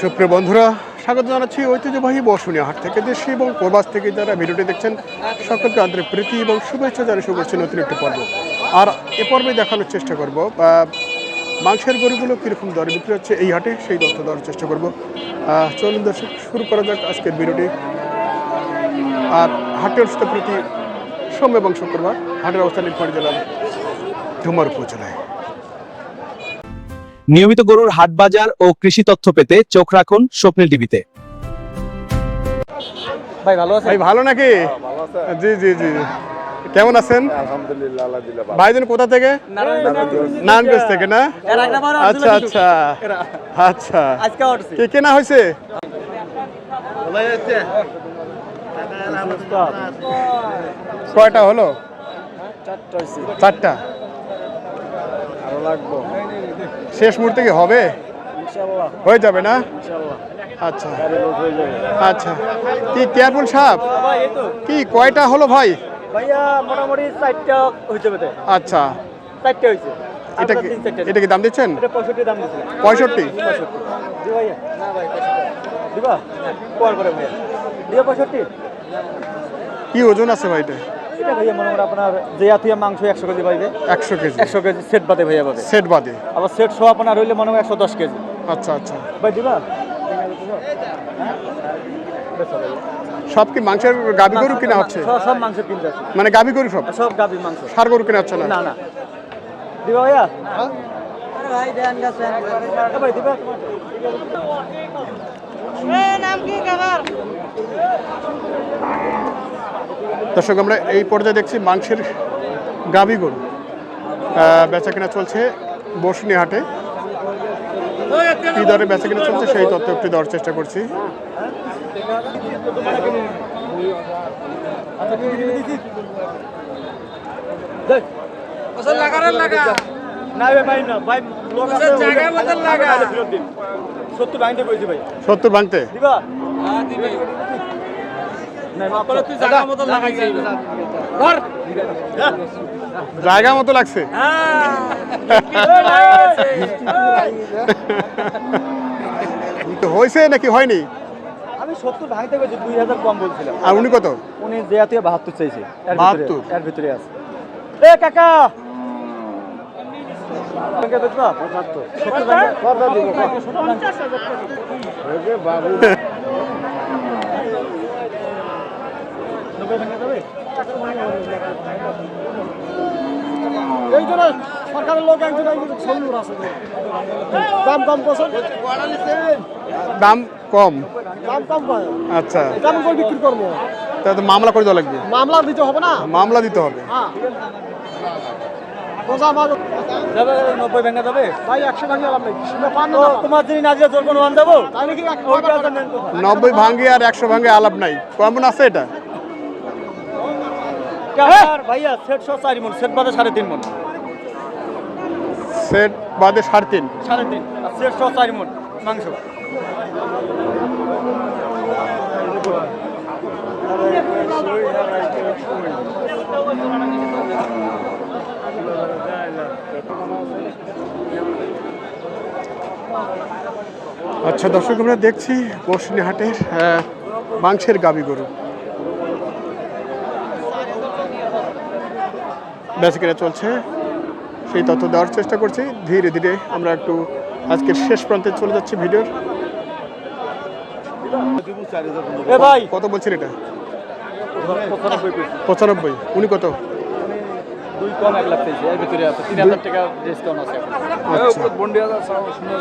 সুপ্রিয় বন্ধুরা, স্বাগত জানাচ্ছি ঐতিহ্যবাহী বসুনিয়া হাট থেকে। দেশে এবং প্রবাস থেকে যারা ভিডিওটি দেখছেন সকলকে আন্তরিক প্রীতি এবং শুভেচ্ছা জানিয়ে শুরু করছি নতুন একটি পর্ব। আর এ পর্বে দেখানোর চেষ্টা করব মাংসের গরুগুলো কীরকম দরে বিক্রি হচ্ছে এই হাটে, সেই তথ্য দেওয়ার চেষ্টা করব। চলুন দর্শক, শুরু করা যাক আজকের ভিডিওটি। আর হাটের অনুষ্ঠিত প্রতি সোম এবং শুক্রবার হাটের অবস্থান নীলফামারী জেলার ঝুমার উপজেলায়। নিয়মিত গরুর হাট বাজার ও কৃষি তথ্য পেতে চোখ রাখুন স্বপ্নিল টিভিতে। ভাই ভালো আছেন? ভাই ভালো নাকি? জি জি জি, কেমন আছেন? আলহামদুলিল্লাহ, আল্লাহ দিলে ভালো। ভাইজন কোথা থেকে? নারায়ণগঞ্জ থেকে না? আচ্ছা আচ্ছা আচ্ছা, কি কেনা হয়েছে? কয়টা হলো? চারটা। আরো লাগবো শেষ মুহূর্তে কি হবে? ইনশাআল্লাহ, হয়ে যাবে না? ইনশাআল্লাহ আচ্ছা গাড়ি লোড হয়ে যাবে। আচ্ছা, কি কেয়ারফুল সাহেব, কি কয়টা হলো ভাই? ভাইয়া মোটামুটি 4টা হইছে বেতে। আচ্ছা, 4টা হইছে। এটা কি দাম দিচ্ছেন? এটা 65 দাম দিছিল। 65? জি ভাইয়া। না ভাই 65 দিবা? কল করে ভাইয়া। দিবা 65? কি ওজন আছে ভাই এটা? এটা ভাইয়া মনে করে আপনার জিয়াতিয়া মাংস 100 কেজি পাইবে। 100 কেজি? 100 কেজি সেট বাদে ভাইয়া পাবে। সেট বাদে? আবার সেট সহ আপনার হইলে মনে হয় 110 কেজি। আচ্ছা আচ্ছা, ভাই দিবা? সব কি মাংসের গাভী গরু কিনা হচ্ছে? সব মাংস কিনতে আছে। মানে গাভী গরু সব? সব গাভীর মাংস। ষাঁড় গরু কিনা হচ্ছে না? না না। দিবা ভাইয়া? আরে ভাই দেন গাছে। ভাই দিবা? নাম কি কাকার? দর্শক, আমরা এই পর্যায়ে দেখছি মাংসের গাভী গরু বেচা কেনা চলছে বসুনিয়া হাটে। কি দরে বেচা কেনা চলছে সেই তথ্য একটু দেওয়ার চেষ্টা করছি। না ভাই না ভাই, লোক আছে জায়গা মতন লাগা 70 ভাঙতে কইছি ভাই। 70 ভাঙতে? দিবা? হ্যাঁ দিবে। না মাপলে তুই জায়গা মতন লাগাইছিস ধর। জায়গা মতো লাগছে? হয়েছে নাকি হয়নি? আমি 70 ভাঙতে কইছি, 2000 কম বলছিলাম। আর উনি কত? উনি যেয়াতে 72 চাইছে। 72? এর ভিতরে আছে। এ কাকা কাকা দেখবা 75 70 ভাঙতে করবা দিব 50,000 ওকে বাবু 90 ভাঙতে যাবে। এই জন্য সরকারের লোক একজন সৈন্য আছে, দাম কম পছন্দ, দাম কম? দাম কম পায়। আচ্ছা, দাম করে বিক্রি করবো, তাহলে তো মামলা করে দেওয়া লাগবে। মামলা দিতে হবে না? মামলা দিতে হবে। হ্যাঁ বোঝা আমার যাবে 90 ভাঙতে যাবে ভাই, 100 ভাঙে আলাম নাকি? শুনে পান না? তোমার যিনি নাজিয়া জোর কোন ওয়ান দেবো তাই নাকি? ওইটা আছে মেন কথা। 90 ভাঙ্গে আর 100 ভাঙ্গে আলাপ নাই। কেমন আছে এটা? কাকার ভাইয়া সেট সহ 4 মণ, সেট বাদে 3.5 মণ। সেট বাদে 3.5? 3.5 আর সেট সহ 4 মণ মাংস। আচ্ছা দর্শক, আমরা দেখছি বসুনিয়া হাটের মাংসের গাভী গরু বেচা কেনা চলছে, সেই তথ্য দেওয়ার চেষ্টা করছি। ধীরে ধীরে আমরা একটু আজকের শেষ প্রান্তে চলে যাচ্ছি ভিডিওর। এ ভাই কত বলছেন এটা? 95 95? উনি কত? 2 কম 1 লাখ চাইছে। এর ভিতরে আছে 3000 টাকা ডিসকাউন্ট আছে। আচ্ছা, বন্ডি আছে শুনে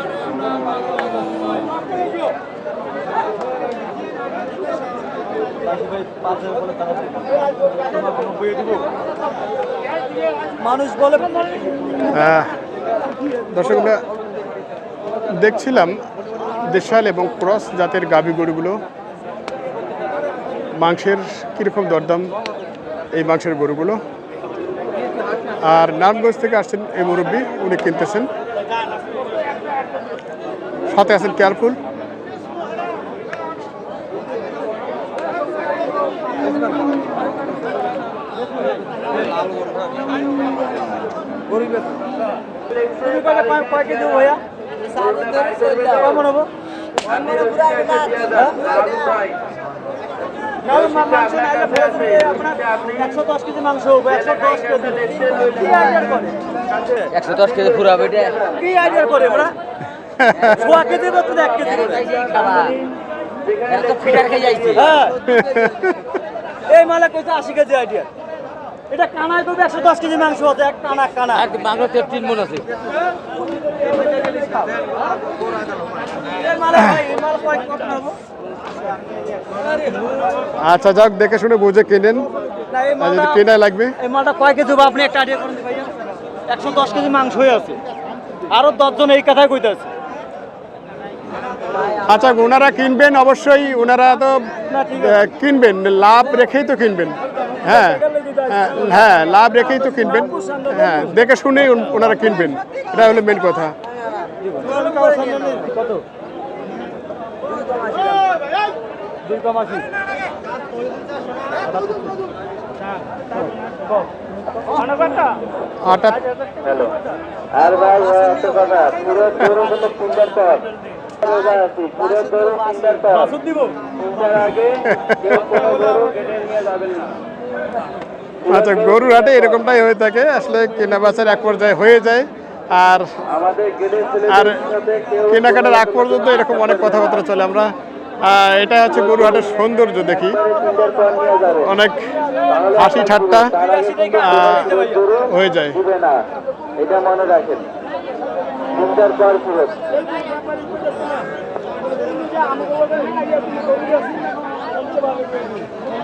মানুষ বলে দর্শক, আমরা দেখছিলাম দেশাল এবং ক্রস জাতের গাভী গরুগুলো মাংসের কীরকম দরদাম এই মাংসের গরুগুলো। আর নারায়ণগঞ্জ থেকে আসছেন এই মুরব্বী, উনি কিনতেছেন, সাথে আছেন কেয়ারফুল। কয় কেজি ভাইয়া? কেমন হবো? মাংস নাইলে ফেরত দিয়ে আপনার 110 কেজি মাংস হবে 110 কেজি কি আইডিয়া করে 110 কেজি পুরা বেটে কি আইডিয়া করে ওরা 1 কেজি বা 1 কেজি এত ফিটার খেয়ে যাইছে হ্যাঁ এই মালে কইছে 80 কেজি আইডিয়া এটা কানায় কইবে 110 কেজি মাংস আছে এক কানা কানা আর মাংস 3 মণ আছে এই মালে ভাই এই মাল কয় কত নেবো আচ্ছা যাক দেখে শুনে বুঝে কিনেন না এই আর মালটা যদি কেনা লাগবে এই মালটা কয় কেজি হবে আপনি একটা আইডিয়া করেন ভাইয়া 110 কেজি মাংস হয়ে আছে আরো 10 জন এই কথাই কইতাছে আচ্ছা ওনারা কিনবেন অবশ্যই ওনারা তো না ঠিক আছে কিনবেন লাভ রেখেই তো কিনবেন হ্যাঁ হ্যাঁ লাভ রেখেই তো কিনবেন হ্যাঁ দেখে শুনেই ওনারা কিনবেন এটা হলো মেন কথা কত 2,80 আটা আর ভাই একটা কথা পুরো দৌড় হলো তিনটার পর পুরো দৌড় তিনটার পর মাসুদ দিব তিনটার আগে কেউ কোনো গরু কেটে নিয়ে যাবেন না আচ্ছা গরুর হাটে এরকমটাই হয়ে থাকে আসলে কেনা বেচার এক পর্যায়ে হয়ে যায় আর আমাদের গেটের আর ছেলেদের সাথে কেউ কেনাকাটার আগ পর্যন্ত এরকম অনেক কথাবার্তা চলে আমরা এটা হচ্ছে গরু হাটের সৌন্দর্য দেখি তিনটার পর নিয়ে যাবে অনেক হাসি ঠাট্টা হয়ে যায় দিবে না এটা মনে রাখেন তিনটার পর ফেরত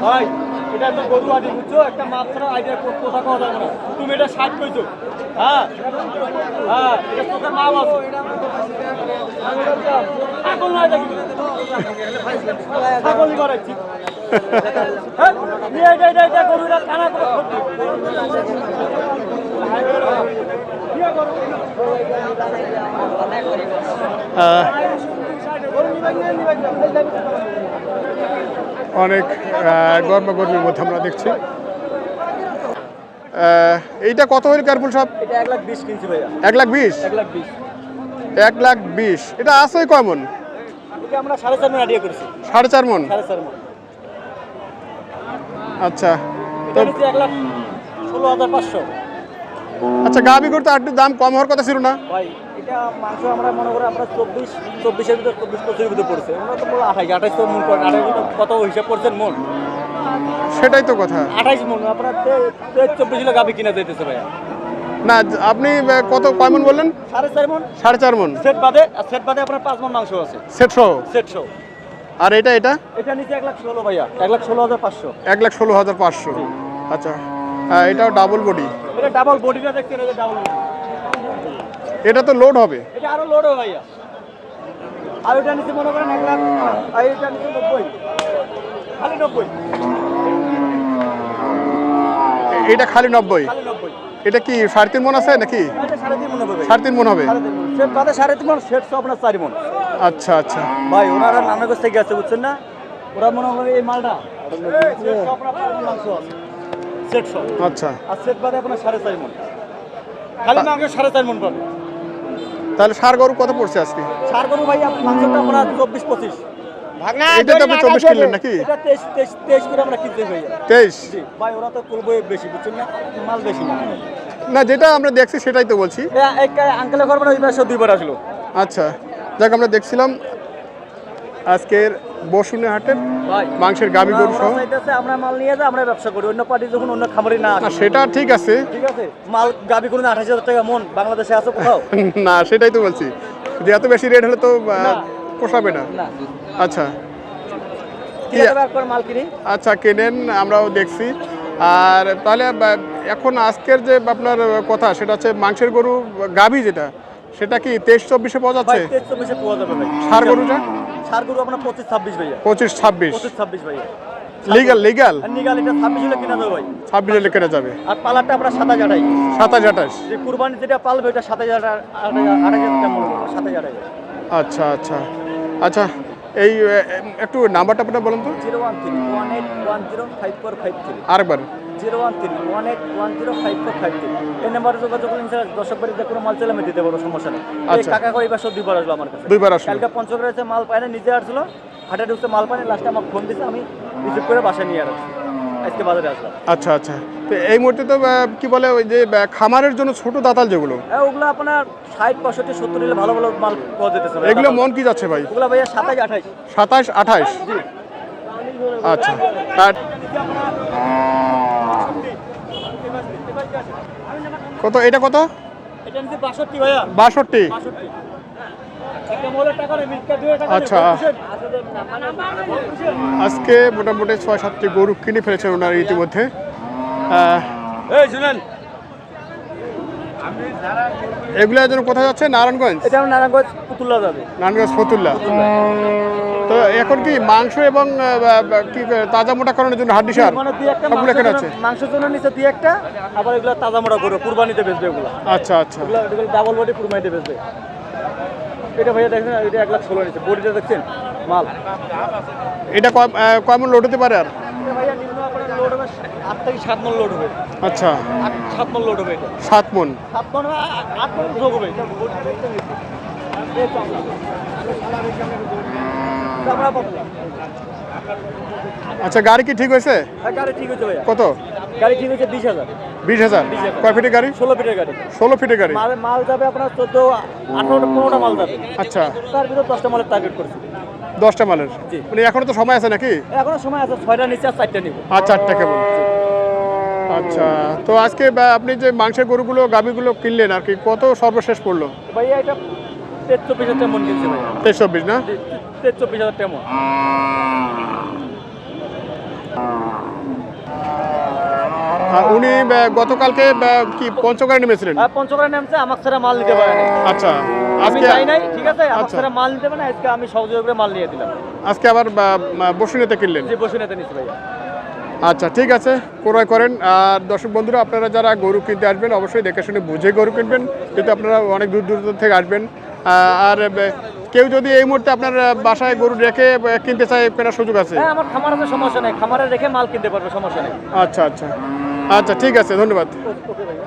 ভাই এটা তো গরু আদি বুঝছো একটা মাত্র আইডিয়া কথা কথা যাবে না তুমি এটা 60 কইছো হ্যাঁ হ্যাঁ এটা তোকে নাম আছে এখন না দেখি ছাগলই করাচ্ছি হ্যাঁ নিয়ে এটা গরুটা কানা করে অনেক গর্মগর্মির মধ্যে আমরা দেখছি এইটা কত হইল কার্পুল সব এটা 1,20 কিনছি ভাইয়া 1,20,000 1,20 1,20,000 এটা আছে কয় মন এটা আমরা 4.5 মণ আইডিয়া করেছি 4.5 মন 4.5 মণ আচ্ছা এটা হচ্ছে 1,16,500 আচ্ছা গাবি করতে আর একটু দাম কম হওয়ার কথা ছিল না ভাই এটা মাংস আমরা মনে করি আমরা 24-এর ভিতর 24-25-এর ভিতর পড়ছে আমরা তো বলো 28 তো মন পড়ে 28 কত হিসাব করছেন মন সেটাই তো কথা 28 মন আপনার 24 কিলো গাবি কিনা যাইতেছে ভাই না আপনি কত কয় মন বললেন 4.5 মন 4.5 মন সেট বাদে আপনার 5 মন মাংস আছে সেট সহ সেট শো আর এটা এটা নিচে 1,16 ভাইয়া 1,16,500 1,16,500 আচ্ছা এটাও ডাবল বডি এটা ডাবল বডিটা দেখতে এটা ডাবল বডি এটা তো লোড হবে এটা আরো লোড হবে ভাইয়া আর এটা নিচে মনে করেন 1 লাখ আর এটা নিচে 90 খালি 90 এটা খালি 90 খালি 90 এটা কি 3.5 মন আছে নাকি এটা 3.5 মন হবে 3.5 মন হবে সেট বাদে 3.5 মন সেট সব আপনার 4 মন আচ্ছা আচ্ছা ভাই ওনারা নানা কাছ থেকে গেছে বুঝছেন না ওরা মনে হয় এই মালটা সেট সব আপনার 5 মন মাংস আছে সেট সব আচ্ছা আর সেট বাদে আপনার 4.5 মন খালি মাংস 4.5 মন পাবে তাহলে সার গরু কত পড়ছে আজকে সার গরু ভাই আপনার মাংসটা আপনার 24-25 এটা তো আপনি 24 কিনলেন নাকি এটা 23 করে আমরা কিনতে ভাইয়া 23 জি ভাই ওরা তো করবে বেশি বুঝছেন না মাল বেশি না না যেটা আমরা দেখছি সেটাই তো বলছি এক আঙ্কেলে করবেন ওই মাসে দুইবার আসলো আচ্ছা যাক আমরা দেখছিলাম আজকের বসুনে হাটের ভাই মাংসের গাবি গরু সহ আমরা মাল নিয়ে যাই আমরা ব্যবসা করি অন্য পার্টি যখন অন্য খামারি না না সেটা ঠিক আছে ঠিক আছে মাল গাবি করুন 28,000 টাকা মন বাংলাদেশে আছে কোথাও না সেটাই তো বলছি যে এত বেশি রেট হলে তো পোষাবে না না আচ্ছা কি করে মাল কিনি আচ্ছা কেনেন আমরাও দেখছি আর তাহলে এখন আজকের যে আপনার কথা সেটা হচ্ছে মাংসের গরু গাভী যেটা সেটা কি 23-24-এ পাওয়া যাচ্ছে 23-24-এ পাওয়া যাবে ভাই সার গরুটা সার গরু আপনার 25-26 ভাইয়া 25-26 25-26 ভাইয়া লিগাল আর নিগাল এটা 26 হলে কিনা যাবে ভাই 26 হলে কেনা যাবে আর পালারটা আপনার 27,000 27-28 যে কুরবানি যেটা পালবে এটা 27,000 টাকা মনে করো 27,000 আচ্ছা আচ্ছা আচ্ছা এই একটু নাম্বারটা আপনার বলুন তো 01318105453 আরেকবার 01318105453 এই নাম্বারে যোগাযোগ করলে স্যার দর্শক বাড়ি যে কোনো মাল চাইলে আমি দিতে পারবো, সমস্যা নেই। এই আচ্ছা। কাকা করে এবার সব দুইবার আসলো আমার কাছে, দুইবার আসলো। কালকে পঞ্চগড়ে এসে মাল পায় না, নিজে আসলো হাটে ঢুকতে মাল পায়নি, লাস্টে আমাকে ফোন দিয়েছে, আমি রিসিভ করে বাসায় নিয়ে আসছি, আজকে বাজারে আসলাম। আচ্ছা আচ্ছা, তো এই মুহূর্তে তো কি বলে ওই যে খামারের জন্য ছোট দাতাল যেগুলো, ওগুলো আপনার 60 65 70 নিলে ভালো ভালো মাল পাওয়া যেতেছে ভাই। এগুলো মন কি যাচ্ছে ভাই? ওগুলো ভাইয়া 27 28। 27 28। আচ্ছা, আর কত এটা কত? এটা নিচে 62 ভাইয়া, 62। 62 একটা মোলের টাকা নেই, মিথ্যা 2 টাকা নেই। আচ্ছা। আজকে মোটামুটি 6-7টি গরু কিনে ফেলেছেন ওনার ইতিমধ্যে। এই শুনেন, এগুলো যেন কোথায় যাচ্ছে? নারায়ণগঞ্জ। এটা নারায়ণগঞ্জ পুতুল্লা যাবে। নারায়ণগঞ্জ ফতুল্লা। তো এখন কি মাংস এবং কি তাজা মোটা করানোর জন্য হাড্ডি সার মানে দুই একটা সবগুলো এখানে আছে? মাংসের জন্য নিচে দুই একটা, আবার এগুলো তাজা মোটা করে কুরবানিতে বেচবে এগুলো। আচ্ছা আচ্ছা। এগুলো ডাবল বডি কুরবানিতে বেচবে। এটা ভাইয়া দেখেন, এটা 1,16,000 নিচে, বডিটা দেখছেন মাল। এটা কয় মণ লোড হতে পারে? আর এটা ভাইয়া নিম্ন আপনার লোড হবে 8 থেকে 7 মণ লোড হবে। আচ্ছা, 7 মণ লোড হবে এটা। 7 মণ। 7 মণ 8 মণ যোগ হবে এটা। চামড়া পাতলা। আচ্ছা, গাড়ি কি ঠিক হয়েছে? গাড়ি ঠিক হয়েছে ভাইয়া। কত? গাড়ি ঠিক হয়েছে 20,000। 20,000। কয় ফিটের গাড়ি? 16 ফিটের গাড়ি। 16 ফিটের গাড়ি। মাল যাবে আপনার 14 18 15টা মাল যাবে। আচ্ছা, তার ভিতর 10টা মালের টার্গেট করছি। 10টা মালের। জি। মানে এখনো তো সময় আছে নাকি? এখনো সময় আছে, 6টা নিচে আর 4টা নিব। আর 4টা কেবল। আচ্ছা, তো আজকে আপনি যে মাংসের গরুগুলো গাভীগুলো কিনলেন আর কি, কত সর্বশেষ পড়লো? ভাইয়া এটা 23-24,000 টাকা মন কিনছে ভাইয়া। 23-24 না? 23-24,000 টাকা মন। আর উনি গতকালকে কি পঞ্চগড়ে নেমেছিলেন? আর পঞ্চগড়ে নামছে, আমাকে ছাড়া মাল নিতে পারে না। আচ্ছা, আমি আজকে যাই নাই, ঠিক আছে, আমাকে আচ্ছা। ছাড়া মাল নিতে পারে না, আজকে আমি সহযোগ করে মাল নিয়ে দিলাম। আজকে আবার বসুনিতে কিনলেন? যে বসে নিতে নিচ্ছি ভাইয়া। আচ্ছা, ঠিক আছে, ক্রয় করেন। আর দর্শক বন্ধুরা, আপনারা যারা গরু কিনতে আসবেন অবশ্যই দেখে শুনে বুঝে গরু কিনবেন, কিন্তু আপনারা অনেক দূর দূরান্ত থেকে আসবেন। আর কেউ যদি এই মুহূর্তে আপনার বাসায় গরু রেখে কিনতে চায়, কেনার সুযোগ আছে? হ্যাঁ, আমার খামার আছে, সমস্যা নেই, খামারে রেখে মাল কিনতে পারবে, সমস্যা নেই। আচ্ছা আচ্ছা আচ্ছা, ঠিক আছে, ধন্যবাদ। ওকে ভাইয়া।